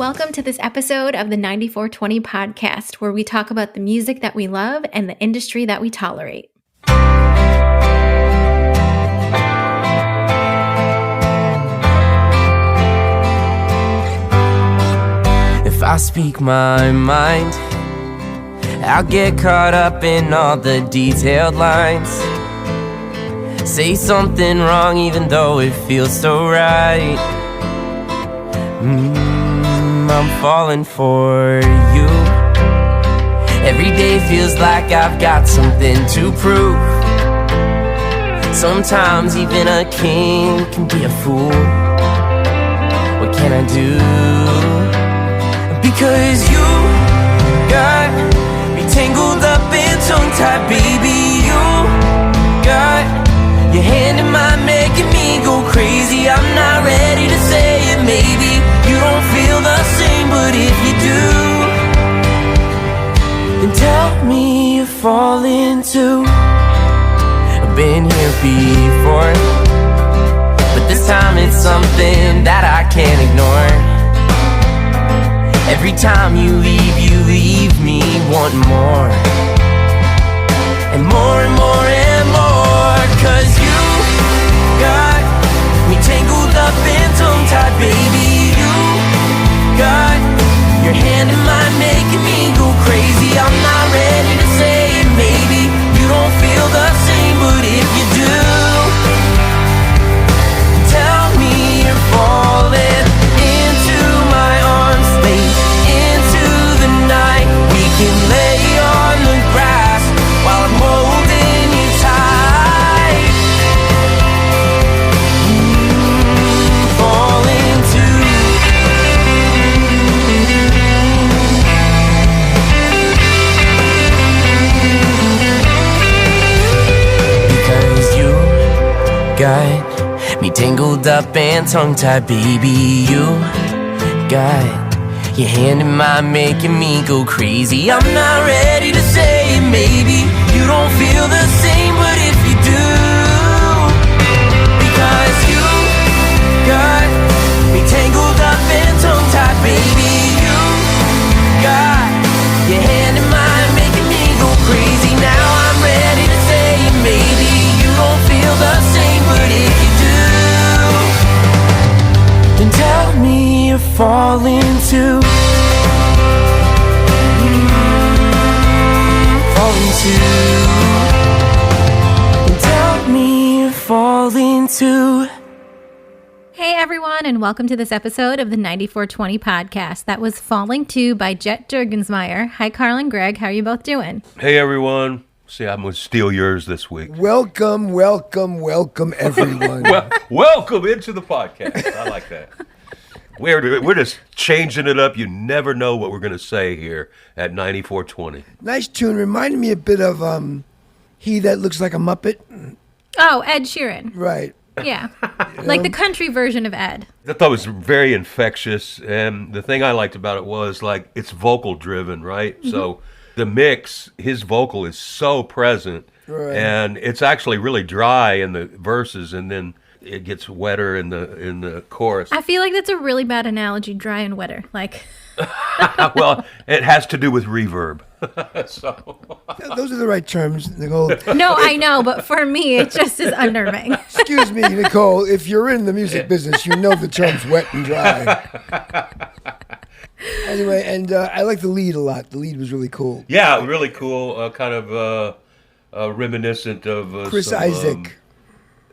Welcome to this episode of the 9420 podcast, where we talk about the music that we love and the industry that we tolerate. If I speak my mind, I'll get caught up in all the detailed lines. Say something wrong even though it feels so right. I'm falling for you. Every day feels like I've got something to prove. Sometimes even a king can be a fool. What can I do? Because you got me tangled up and tongue-tied, baby. You got your hand in mine, making me go crazy. I'm not ready to say it, maybe you don't feel the same, but if you do, then tell me you're falling too. I've been here before, but this time it's something that I can't ignore. Every time you leave me wanting more. And more and more and more. 'Cause you got me tangled up and tongue-tied, baby. You got your hand in mine, making me go crazy. I'm not ready to say it, maybe you don't feel the same, but if you do, tell me you're falling into my arms, babe, into the night. We can lay on the grass while I'm holding you tight. Falling too. Because you got me tangled up and tongue-tied, baby. You got your hand in mine, making me go crazy. I'm not ready to say it, maybe you don't feel the same, but if you do, because you got me tangled up and tongue-tied, baby. You got your hand in mine, making me go crazy. Now I'm ready to say it, maybe you don't feel the same, but if you do, then tell me you're falling too. Falling too. Then tell me you're falling too. Hey everyone, and welcome to this episode of the 9420 podcast. That was Falling To by Jet Jurgensmeyer. Hi Carl and Greg, how are you both doing? Hey everyone. See, I'm going to steal yours this week. Welcome, everyone. Welcome into the podcast. I like that. We're just changing it up. You never know what we're going to say here at 9420. Nice tune. Reminded me a bit of He That Looks Like a Muppet. Oh, Ed Sheeran. Right. Yeah. Like the country version of Ed. I thought it was very infectious, and the thing I liked about it was, like, it's vocal driven, right? Mm-hmm. So the mix, his vocal is so present, right, and it's actually really dry in the verses, and then it gets wetter in the chorus. I feel like that's a really bad analogy, dry and wetter. Like, well, it has to do with reverb. So those are the right terms, Nicole. No, I know, but for me, it just is unnerving. Excuse me, Nicole. If you're in the music business, you know the terms wet and dry. Anyway, and I like the lead a lot. The lead was really cool. Yeah, really cool. Kind of reminiscent of Chris Isaac.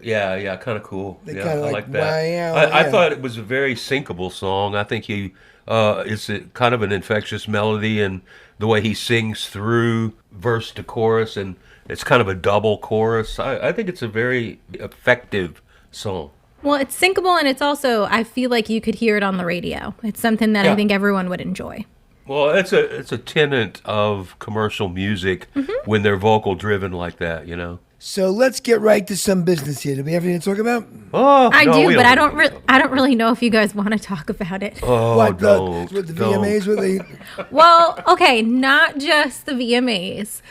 Yeah, kind of cool. They yeah, kind of I like that. Wow, I thought it was a very syncable song. I think it's kind of an infectious melody, and the way he sings through verse to chorus, and it's kind of a double chorus. I think it's a very effective song. Well, it's syncable, and it's also, I feel like you could hear it on the radio. It's something that I think everyone would enjoy. Well, it's a tenet of commercial music when they're vocal driven like that, you know. So let's get right to some business here. Do we have anything to talk about? Oh, I no, do, we but don't. I don't really know if you guys want to talk about it. Oh, What don't. with the don't. VMAs? With the Well, okay, not just the VMAs.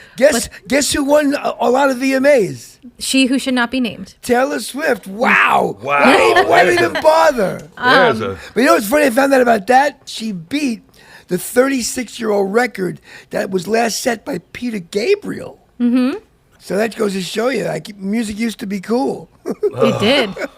guess who won a lot of VMAs? She who should not be named. Taylor Swift. Wow. Wow. Why even bother? There's a... But you know what's funny? I found out about that. She beat the 36-year-old record that was last set by Peter Gabriel. Mm-hmm. So that goes to show you, like, music used to be cool. It did.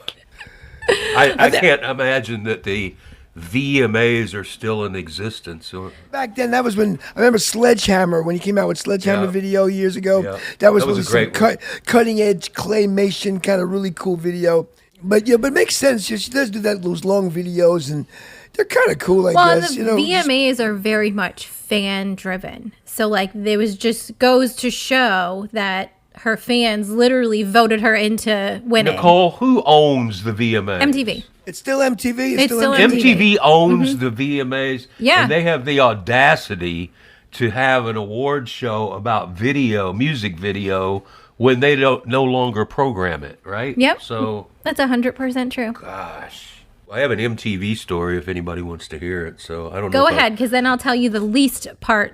I can't imagine that the VMAs are still in existence. Or Back then, that was when I remember Sledgehammer when he came out with Sledgehammer Yeah. video years ago. Yeah. That was That was really a some great one. cutting edge claymation kind of really cool video. But yeah, but it makes sense. She does do those long videos, and they're kind of cool, I Well, guess. the You know, VMAs are very much fan driven. So like there was just goes to show that her fans literally voted her into winning. Nicole, who owns the VMAs? MTV. it's still MTV. It's still MTV owns the VMAs. Yeah. And they have the audacity to have an award show about music video, when they don't no longer program it, right? Yep. So, That's 100% true. gosh. I have an MTV story if anybody wants to hear it. So I don't know. Go if I- ahead, because then I'll tell you the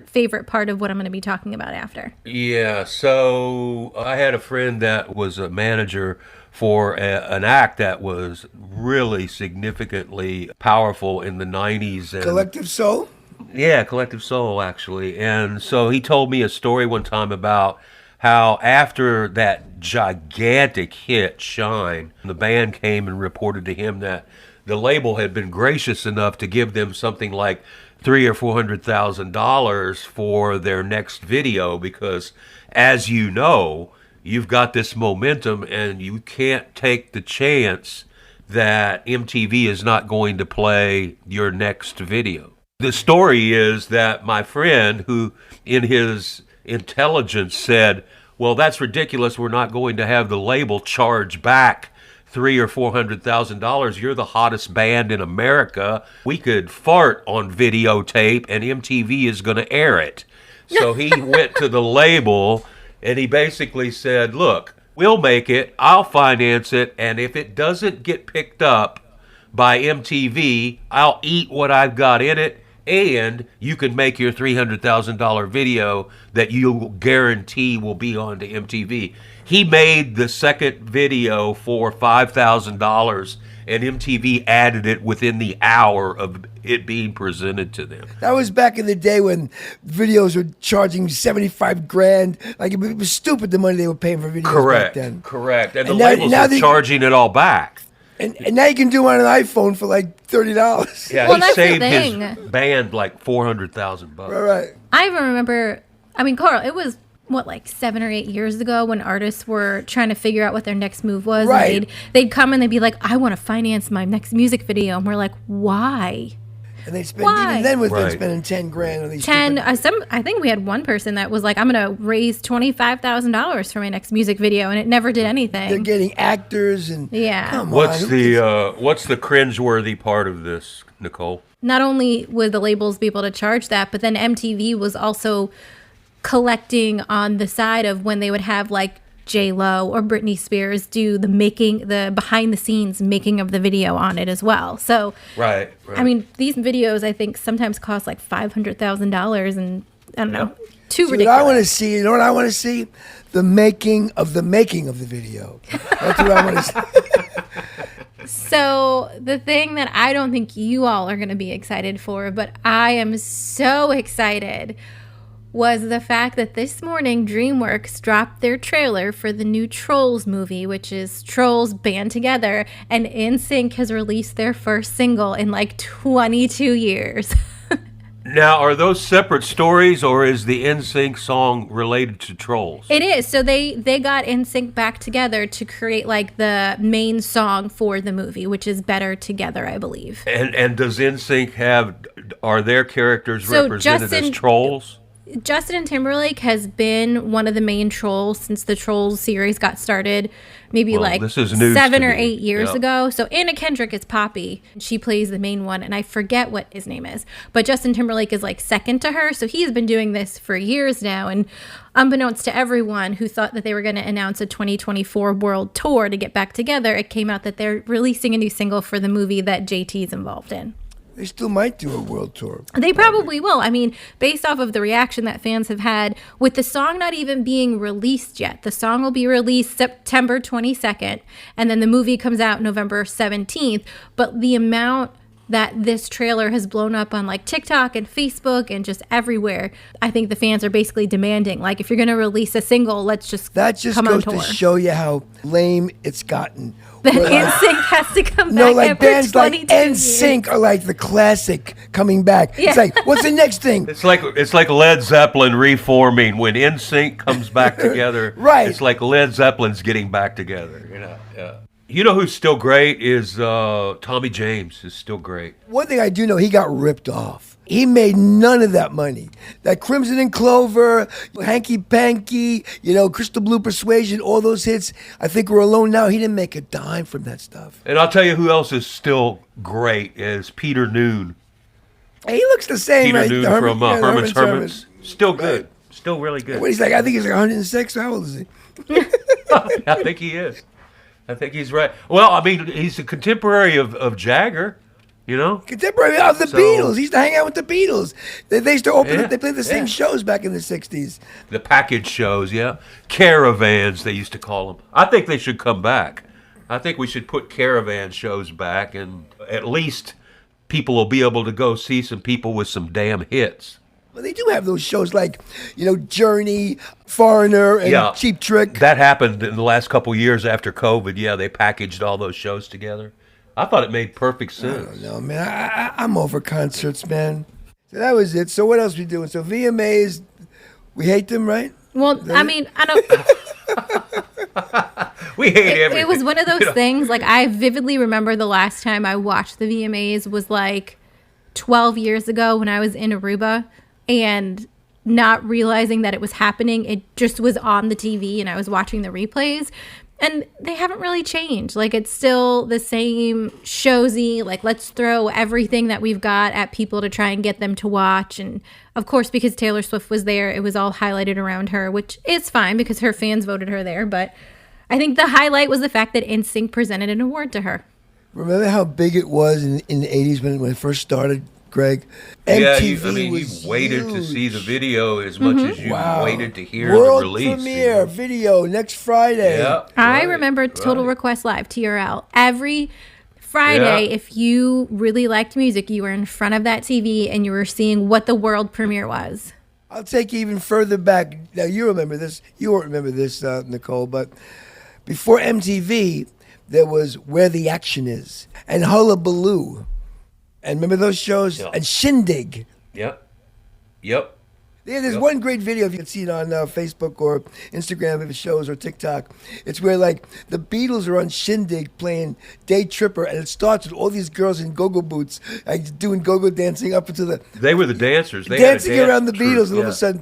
favorite part of what I'm going to be talking about after. Yeah, so I had a friend that was a manager for an act that was really significantly powerful in the 90s. And, Collective Soul. yeah, Collective Soul, actually. And so he told me a story one time about how after that gigantic hit, Shine, the band came and reported to him that the label had been gracious enough to give them something like $300,000 or $400,000 for their next video because, as you know, you've got this momentum and you can't take the chance that MTV is not going to play your next video. The story is that my friend, who in his intelligence said, well, that's ridiculous. We're not going to have the label charge back $300,000 or $400,000. You're the hottest band in America. We could fart on videotape and MTV is going to air it. So he went to the label and he basically said, look, we'll make it. I'll finance it. And if it doesn't get picked up by MTV, I'll eat what I've got in it. And you can make your $300,000 video that you'll guarantee will be on to MTV. He made the second video for $5,000, and MTV added it within the hour of it being presented to them. That was back in the day when videos were charging $75,000. Like it was stupid the money they were paying for videos back then. Correct. And the And now- labels now were they- charging it all back. And now you can do it on an iPhone for like $30. Yeah, Well, he that's the saved his thing. band like $400,000. All right. I even remember, I mean, Carl, it was, what, like 7 or 8 years ago when artists were trying to figure out what their next move was. Right. And they'd come and they'd be like, I want to finance my next music video. And we're like, why? And they spend Why? even then with them Right. spending $10,000 on these 10, stupid- I think we had one person that was like, I'm going to raise $25,000 for my next music video. And it never did They're anything. getting actors and Yeah. Come What's on, who gives- what's the cringeworthy part of this, Nicole? Not only would the labels be able to charge that, but then MTV was also collecting on the side of when they would have like J-Lo or Britney Spears do the behind the scenes making of the video on it as well. So, Right. I mean, these videos I think sometimes cost like $500,000 and I don't know, too See, what ridiculous. I want to see, you know what I want to see? The making of the video. That's what I want to see. So the thing that I don't think you all are going to be excited for, but I am so excited, was the fact that this morning DreamWorks dropped their trailer for the new Trolls movie, which is Trolls Band Together, and NSYNC has released their first single in like 22 years. Now, are those separate stories, or is the NSYNC song related to Trolls? It is. So they got NSYNC back together to create like the main song for the movie, which is Better Together, I believe. And does NSYNC are their characters So represented Justin- as trolls? Justin Timberlake has been one of the main trolls since the Trolls series got started, maybe Well, like this is news 7 to or me. 8 years Yeah. ago. So Anna Kendrick is Poppy. She plays the main one, and I forget what his name is. But Justin Timberlake is like second to her. So he's been doing this for years now. And unbeknownst to everyone who thought that they were going to announce a 2024 world tour to get back together, it came out that they're releasing a new single for the movie that JT's involved in. They still might do a world tour. They probably will. I mean, based off of the reaction that fans have had with the song not even being released yet. The song will be released September 22nd, and then the movie comes out November 17th. But the amount that this trailer has blown up on like TikTok and Facebook and just everywhere, I think the fans are basically demanding, like, if you're going to release a single, let's just That just come on goes tour. to show you how lame it's gotten. That Where, like, NSYNC has to come no, back like after bands like 22 years. NSYNC are like the classic coming back. Yeah. It's like, what's the next thing? It's like Led Zeppelin reforming when NSYNC comes back together. Right. It's like Led Zeppelin's getting back together. Yeah. You know who's still great is Tommy James is still great. One thing I do know, he got ripped off. He made none of that money. That Crimson and Clover, Hanky Panky, Crystal Blue Persuasion, all those hits, I think we're alone now. He didn't make a dime from that stuff. And I'll tell you who else is still great is Peter Noon. Hey, he looks the same, Peter right? Noon The from Herman's Herman's Hermits. Still good. Right. Still really good. What, I think he's like 106. How old is he? I think he is. I think he's right. Well, I mean, he's a contemporary of Jagger, Contemporary of the Beatles. He used to hang out with the Beatles. They used to open Yeah, they played the same shows back in the 60s. The package shows, yeah. Caravans, they used to call them. I think they should come back. I think we should put caravan shows back, and at least people will be able to go see some people with some damn hits. Well, they do have those shows like, Journey, Foreigner, and Cheap Trick. That happened in the last couple years after COVID. Yeah, they packaged all those shows together. I thought it made perfect I sense. don't know, man. I'm over concerts, man. So that was it. So what else we doing? So VMAs, we hate them, right? Well, I mean, I don't... We hate everything. It was one of those things, like, I vividly remember the last time I watched the VMAs was like 12 years ago when I was in Aruba, and not realizing that it was happening. It just was on the TV and I was watching the replays, and they haven't really changed. Like, it's still the same showsy, like, let's throw everything that we've got at people to try and get them to watch. And of course, because Taylor Swift was there, it was all highlighted around her, which is fine because her fans voted her there. But I think the highlight was the fact that NSYNC presented an award to her. Remember how big it was in the 80s when it first started, Greg? MTV was you waited to huge. see the video as much as you waited to hear World the release. premiere video next Friday. Yeah, I remember Total Request Live, TRL. Every Friday, if you really liked music, you were in front of that TV and you were seeing what the world premiere was. I'll take you even further back. Now, you remember this. You won't remember this, Nicole, but before MTV, there was Where the Action Is and Hullabaloo. And remember those shows? Yeah. And Shindig. Yep. Yeah, there's one great video if you can see it on Facebook or Instagram if it shows, or TikTok. It's where like the Beatles are on Shindig playing Day Tripper, and it starts with all these girls in go-go boots, like doing go-go dancing up into the They were the dancers. They had a dancing dance around the troupe, Beatles, and all of a sudden,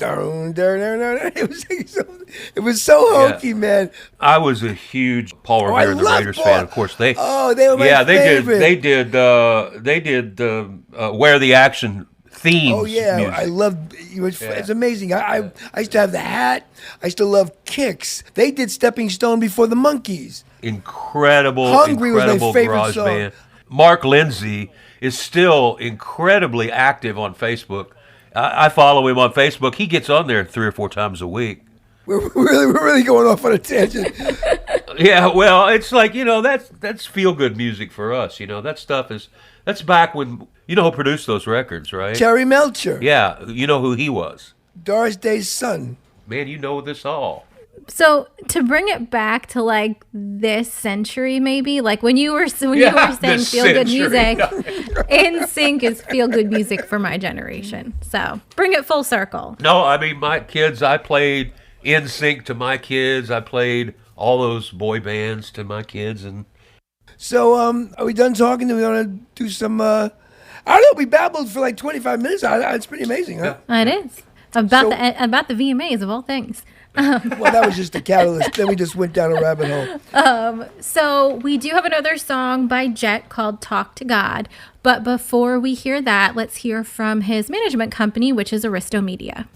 it was so hokey, man. I was a huge Paul I Revere and the love Raiders Paul. fan. Of course, they were my favorite. They did Where the Action themes. Oh yeah, music. I love it's amazing. I used to have the hat. I used to love Kicks. They did Stepping Stone before the Monkees. Incredible, Hungry was my incredible favorite garage song. band. Mark Lindsay is still incredibly active on Facebook. I follow him on Facebook. He gets on there 3 or 4 times a week. We're really going off on a tangent. Yeah, well, it's like, that's feel good music for us. That stuff that's back when who produced those records, right? Terry Melcher. Yeah, you know who he was. Doris Day's son. Man, you know this all. So to bring it back to like this century, maybe like when you were saying this feel good century. music, NSYNC is feel good music for my generation. So bring it full circle. No, I mean my kids. I played NSYNC to my kids. I played all those boy bands to my kids, and So are we done talking? Do we want to do some? I don't know. We babbled for like 25 minutes. It's pretty amazing, huh? It is. about the VMAs of all things. Well, that was just the catalyst. Then we just went down a rabbit hole. So we do have another song by Jet called Talk to God. But before we hear that, let's hear from his management company, which is Aristo Media.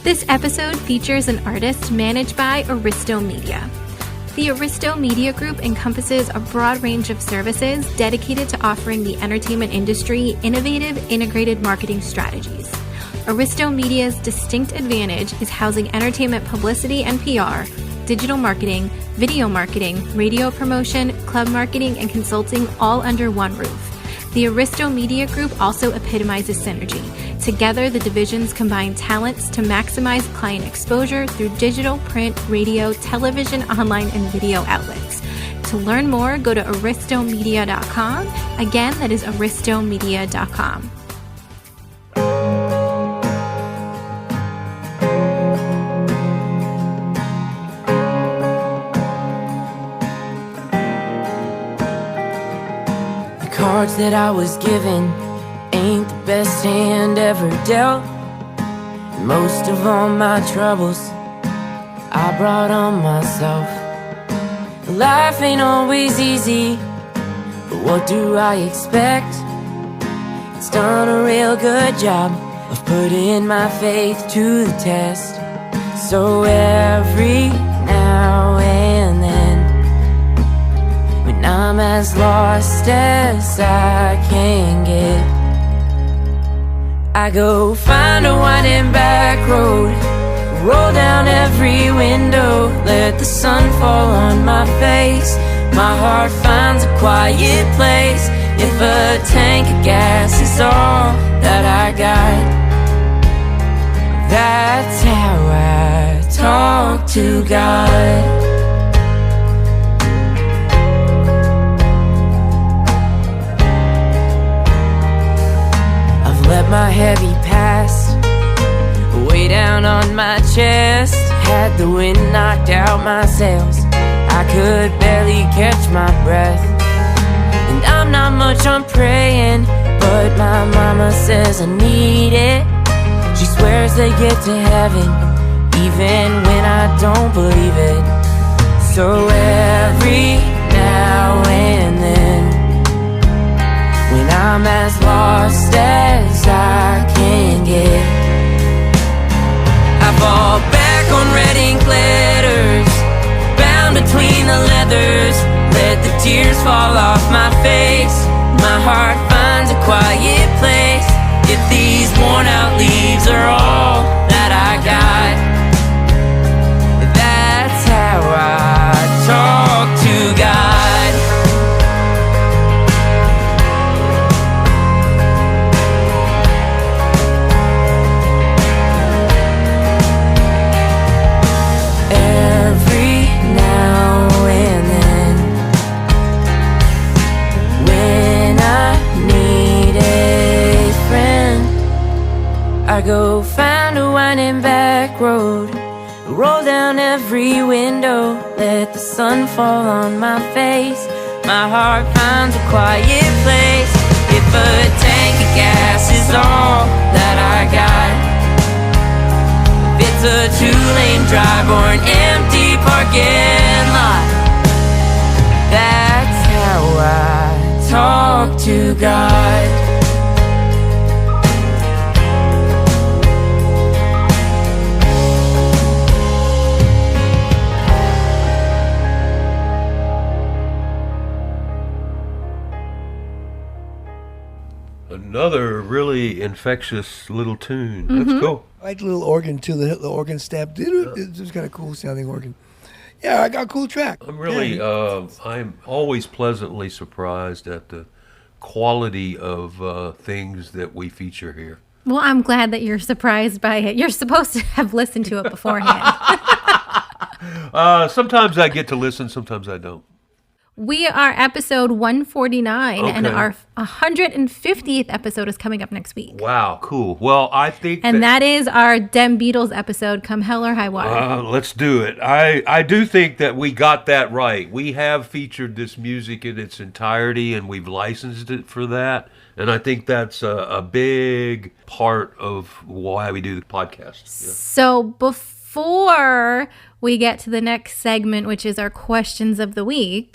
This episode features an artist managed by Aristo Media. The Aristo Media Group encompasses a broad range of services dedicated to offering the entertainment industry innovative, integrated marketing strategies. Aristo Media's distinct advantage is housing entertainment publicity and PR, digital marketing, video marketing, radio promotion, club marketing, and consulting all under one roof. The Aristo Media Group also epitomizes synergy. Together, the divisions combine talents to maximize client exposure through digital, print, radio, television, online, and video outlets. To learn more, go to aristomedia.com. Again, that is aristomedia.com. Cards that I was given ain't the best hand ever dealt. Most of all my troubles I brought on myself. Life ain't always easy, but what do I expect? It's done a real good job of putting my faith to the test. So every now and then, when I'm as lost as I can get, I go find a winding back road, roll down every window, let the sun fall on my face. My heart finds a quiet place. If a tank of gas is all that I got, that's how I talk to God. Let my heavy past weigh down on my chest. Had the wind knocked out my sails, I could barely catch my breath. And I'm not much on praying, but my mama says I need it. She swears they get to heaven even when I don't believe it. So every now and then, when I'm as lost as I can get, I fall back on red ink letters, bound between the leathers. Let the tears fall off my face. My heart finds a quiet place. If these worn out leaves are all that I got, that's how I talk to God. I go find a winding back road, roll down every window, let the sun fall on my face. My heart finds a quiet place. If a tank of gas is all that I got, if it's a two-lane drive or an empty parking lot, that's how I talk to God. Another really infectious little tune. That's cool. I like the little organ too. The organ step. It was kind of cool sounding organ. Yeah, I got a cool track. I'm really, I'm always pleasantly surprised at the quality of things that we feature here. Well, I'm glad that you're surprised by it. You're supposed to have listened to it beforehand. Sometimes I get to listen, sometimes I don't. We are episode 149, and Okay. our 150th episode is coming up next week. Wow, cool. Well, I think And that is our Dem Beatles episode, Come Hell or High Water. let's do it. I do think that we got that right. We have featured this music in its entirety, and we've licensed it for that. And I think that's a big part of why we do the podcast. Yeah. So before we get to the next segment, which is our questions of the week,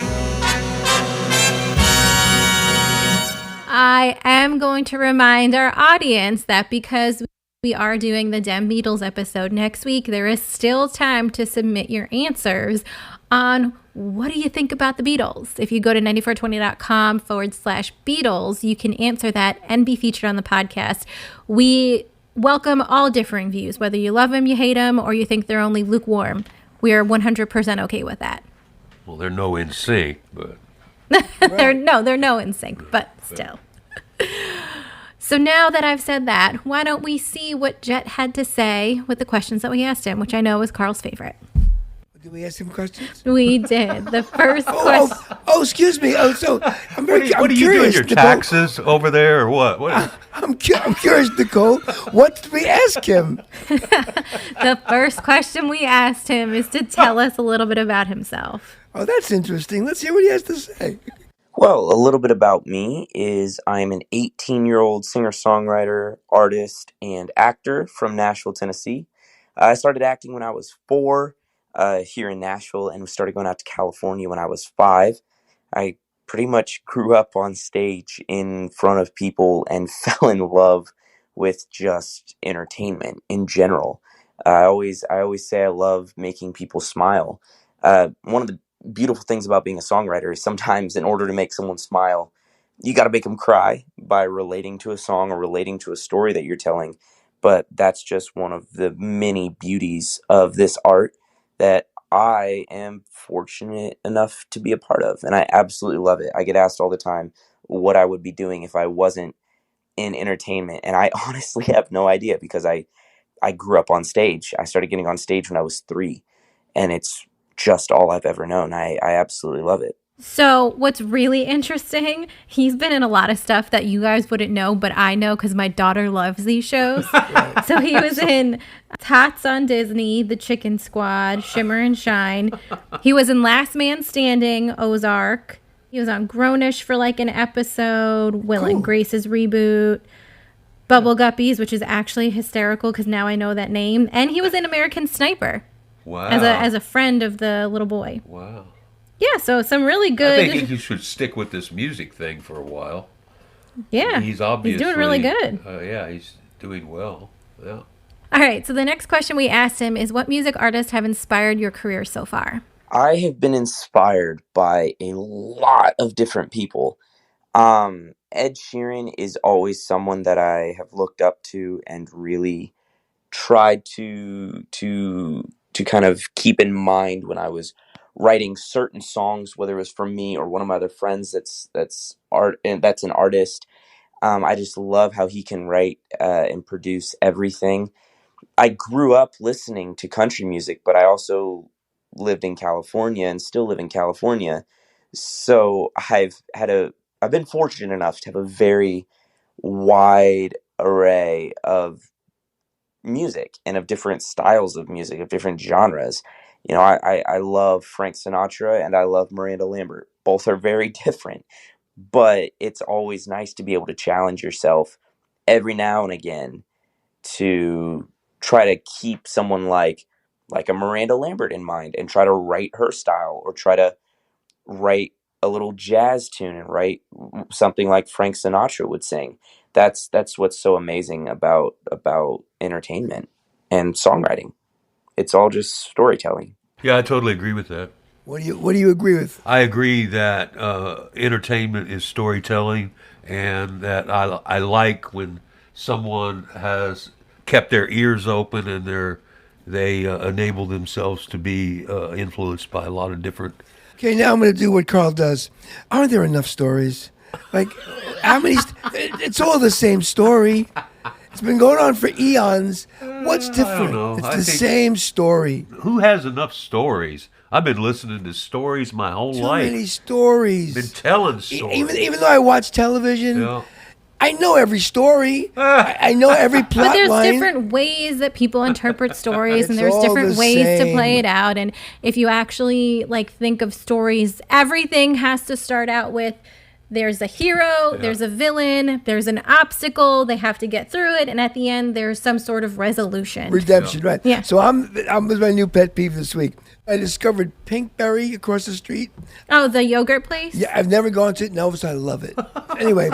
I am going to remind our audience that because we are doing the Dem Beatles episode next week, there is still time to submit your answers on what do you think about the Beatles. If you go to 9420.com/Beatles, you can answer that and be featured on the podcast. We welcome all differing views, whether you love them, you hate them, or you think they're only lukewarm. We are 100% okay with that. Well, they're no in sync, but they're no in sync, but still. So now that I've said that, why don't we see what Jet had to say with the questions that we asked him, which I know is Carl's favorite. Did we ask him questions? We did. The first question. Excuse me. So I'm very what are you curious, doing? Your Nicole. taxes over there, or what? I'm curious, Nicole. What did we ask him? The first question we asked him is to tell us a little bit about himself. Oh, that's interesting. Let's hear what he has to say. Well, a little bit about me is I'm an 18-year-old singer-songwriter, artist, and actor from Nashville, Tennessee. I started acting when I was 4 here in Nashville and started going out to California when I was 5. I pretty much grew up on stage in front of people and fell in love with just entertainment in general. I always say I love making people smile. One of the beautiful things about being a songwriter is sometimes in order to make someone smile, you got to make them cry by relating to a song or relating to a story that you're telling. But that's just one of the many beauties of this art that I am fortunate enough to be a part of. And I absolutely love it. I get asked all the time what I would be doing if I wasn't in entertainment. And I honestly have no idea because I grew up on stage. I started getting on stage when I was 3. And it's just all I've ever known. I absolutely love it. So what's really interesting, he's been in a lot of stuff that you guys wouldn't know, but I know because my daughter loves these shows. So he was in Tots on Disney, The Chicken Squad, Shimmer and Shine. He was in Last Man Standing, Ozark. He was on Grownish for like an episode, Will and Grace's reboot, Bubble Guppies, which is actually hysterical because now I know that name. And he was in American Sniper. Wow. As a friend of the little boy. Wow. Yeah, so some really good. I think he should stick with this music thing for a while. Yeah. He's obviously doing really good. Yeah, he's doing well. Yeah. All right, so the next question we asked him is what music artists have inspired your career so far? I have been inspired by a lot of different people. Ed Sheeran is always someone that I have looked up to and really tried to kind of keep in mind when I was writing certain songs, whether it was for me or one of my other friends that's art and that's an artist. I just love how he can write and produce everything. I grew up listening to country music, but I also lived in California and still live in California. So I've been fortunate enough to have a very wide array of music and of different styles of music, of different genres. You know, I love Frank Sinatra and I love Miranda Lambert. Both are very different, but it's always nice to be able to challenge yourself every now and again to try to keep someone like a Miranda Lambert in mind and try to write her style or try to write a little jazz tune and write something like Frank Sinatra would sing. That's what's so amazing about entertainment and songwriting. It's all just storytelling. Yeah, I totally agree with that. What do you agree with? I agree that entertainment is storytelling, and that I like when someone has kept their ears open and they enable themselves to be influenced by a lot of different. Okay, now I'm going to do what Carl does. Aren't there enough stories? Like, how many? It's all the same story. It's been going on for eons. What's different? know. It's I the think- same story. Who has enough stories? I've been listening to stories my whole Too life. many stories. Been telling stories. Even though I watch television, Yeah. I know every story. I know every plot But there's line. different ways that people interpret stories, and It's there's all different the ways to same. play it out. And if you actually like think of stories, everything has to start out with there's a hero, there's a villain, there's an obstacle, they have to get through it, and at the end there's some sort of resolution. Redemption, right? Yeah. So I'm with my new pet peeve this week. I discovered Pinkberry across the street. Oh, the yogurt place? Yeah, I've never gone to it. No, so I love it. Anyway,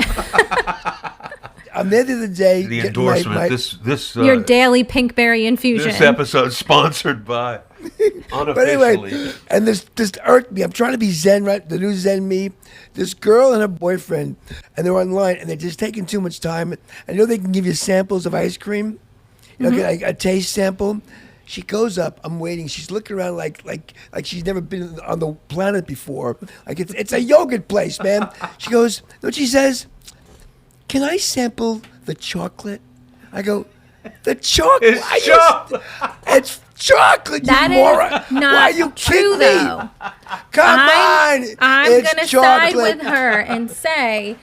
I'm there the other day. The getting endorsement. This Your daily pinkberry infusion. This episode sponsored by unofficially. But anyway, and this irked me. I'm trying to be Zen, right? The new Zen me. This girl and her boyfriend, and they're online, and they're just taking too much time. And they can give you samples of ice cream. You know, get a taste sample. She goes up. I'm waiting. She's looking around like she's never been on the planet before. Like it's a yogurt place, man. She goes. You know what she says? Can I sample the chocolate? I go. The chocolate. It's chocolate. That you moron. is not Why are you true, kidding me? though. Come on. I'm It's gonna chocolate. side with her and say,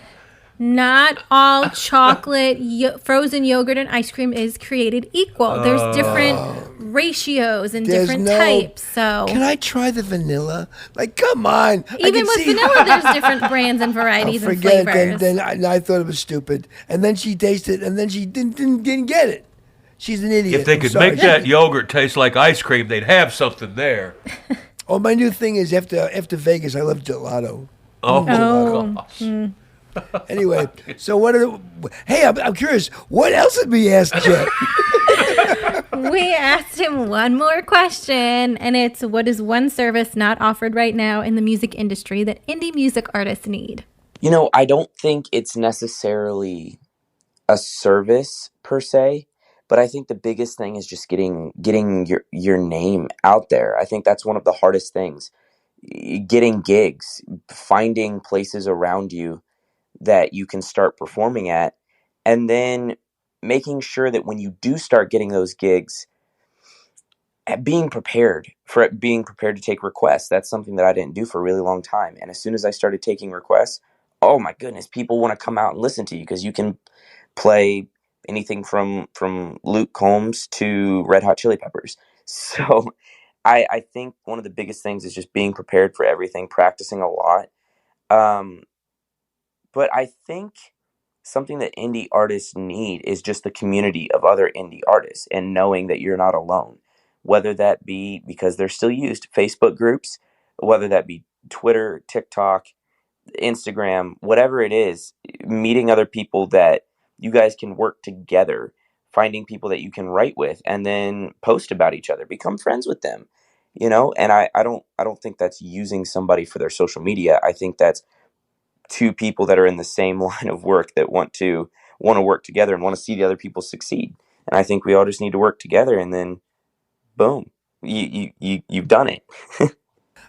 not all chocolate, frozen yogurt, and ice cream is created equal. There's different ratios and There's different no- types. So Can I try the vanilla? Like, come on. I even can with see- vanilla, there's different brands and varieties and Forget it. flavors. Then I thought it was stupid. And then she tasted it, and then she didn't get it. She's an idiot. If they I'm could sorry. make that yogurt taste like ice cream, they'd have something there. Oh, my new thing is after Vegas, I love gelato. Oh, Oh. gosh. Anyway, so hey, I'm curious. What else did we ask Jet? We asked him one more question, and it's, what is one service not offered right now in the music industry that indie music artists need? You know, I don't think it's necessarily a service per se, but I think the biggest thing is just getting your name out there. I think that's one of the hardest things. Getting gigs, finding places around you that you can start performing at, and then making sure that when you do start getting those gigs, being prepared to take requests. That's something that I didn't do for a really long time. And as soon as I started taking requests, oh my goodness, people want to come out and listen to you because you can play anything from Luke Combs to Red Hot Chili Peppers. So I think one of the biggest things is just being prepared for everything, practicing a lot. But I think something that indie artists need is just the community of other indie artists and knowing that you're not alone, whether that be because they're still used Facebook groups, whether that be Twitter, TikTok, Instagram, whatever it is, meeting other people that you guys can work together, finding people that you can write with and then post about each other, become friends with them, and I don't think that's using somebody for their social media. I think that's two people that are in the same line of work that want to work together and want to see the other people succeed. And I think we all just need to work together, and then boom, you've done it.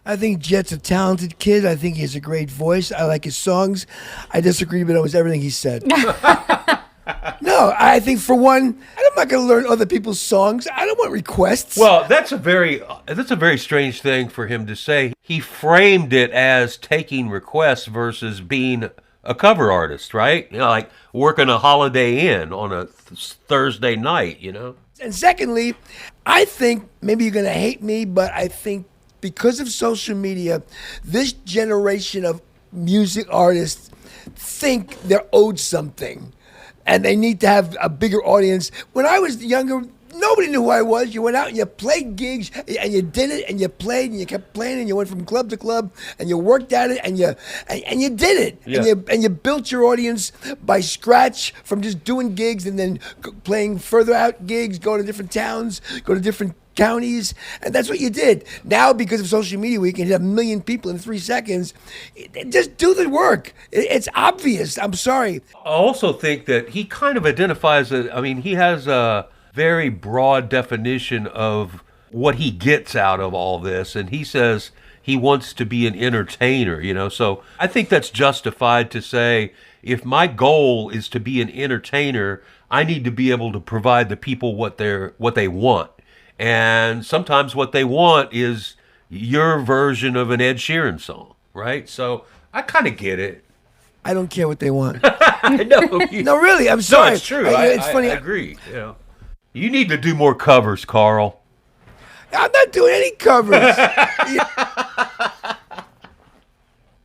I think Jet's a talented kid. I think he has a great voice. I like his songs. I disagree with almost everything he said. No, I think for one, I'm not going to learn other people's songs. I don't want requests. Well, that's a very strange thing for him to say. He framed it as taking requests versus being a cover artist, right? Like working a Holiday Inn on a Thursday night, And secondly, I think maybe you're going to hate me, but I think because of social media, this generation of music artists think they're owed something. And they need to have a bigger audience. When I was younger, nobody knew who I was. You went out and you played gigs, and you did it, and you played, and you kept playing, and you went from club to club, and you worked at it, and you did it, Yeah. and you built your audience by scratch from just doing gigs and then playing further out gigs, go to different towns, go to different counties, and that's what you did. Now, because of social media, we can hit 1 million people in 3 seconds. Just do the work. It's obvious. I'm sorry. I also think that he kind of identifies it. I mean, he has a very broad definition of what he gets out of all this, and he says he wants to be an entertainer, So I think that's justified to say, if my goal is to be an entertainer, I need to be able to provide the people what they want. And sometimes what they want is your version of an Ed Sheeran song, right? So I kind of get it. I don't care what they want. I know. No, really, I'm No, sorry. it's true. It's I funny. agree. You need to do more covers, Carl. I'm not doing any covers.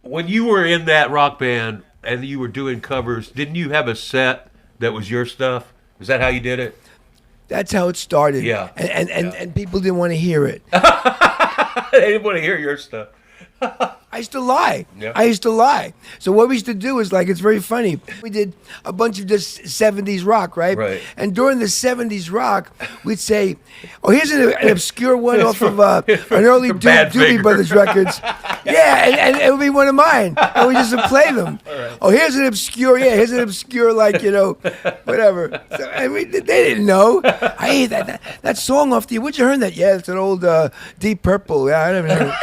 when you were in that rock band and you were doing covers, didn't you have a set that was your stuff? Is that how you did it? That's how it started. Yeah. And people didn't want to hear it. They didn't want to hear your stuff. I used to lie. Yeah. I used to lie. So what we used to do is, like, it's very funny. We did a bunch of just 70s rock, right? Right. And during the 70s rock, we'd say, oh, here's an obscure one off of an early Doobie Brothers records. Yeah, and it would be one of mine. And we just would play them. Right. Oh, here's an obscure, like, whatever. So, and they didn't know. I hate that song off the, would you heard that? Yeah, it's an old Deep Purple. Yeah, I never heard it.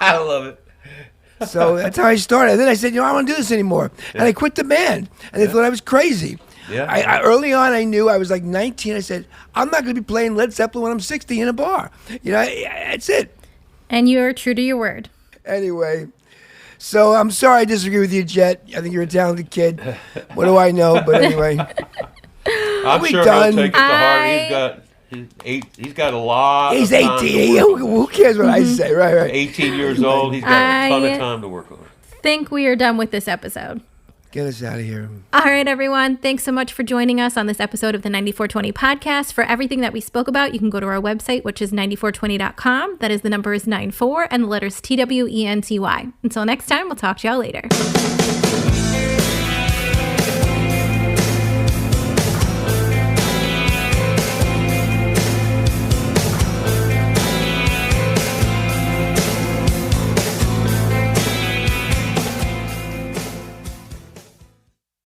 I love it. So that's how I started. And then I said, I don't want to do this anymore. Yeah. And I quit the band. And they thought I was crazy. Yeah. I early on, I knew, I was like 19. I said, I'm not going to be playing Led Zeppelin when I'm 60 in a bar. That's it. And you're true to your word. Anyway, so I'm sorry I disagree with you, Jet. I think you're a talented kid. What do I know? But anyway. I'm sure he'll take it to heart. He's got a lot. He's 18. Who cares what I say? Right. 18 years old. He's got a ton of time to work on. Think we are done with this episode. Get us out of here. All right, everyone. Thanks so much for joining us on this episode of the 9420 podcast. For everything that we spoke about, you can go to our website, which is 9420.com. That is, the number is 94 and the letters TWENTY. Until next time, we'll talk to y'all later.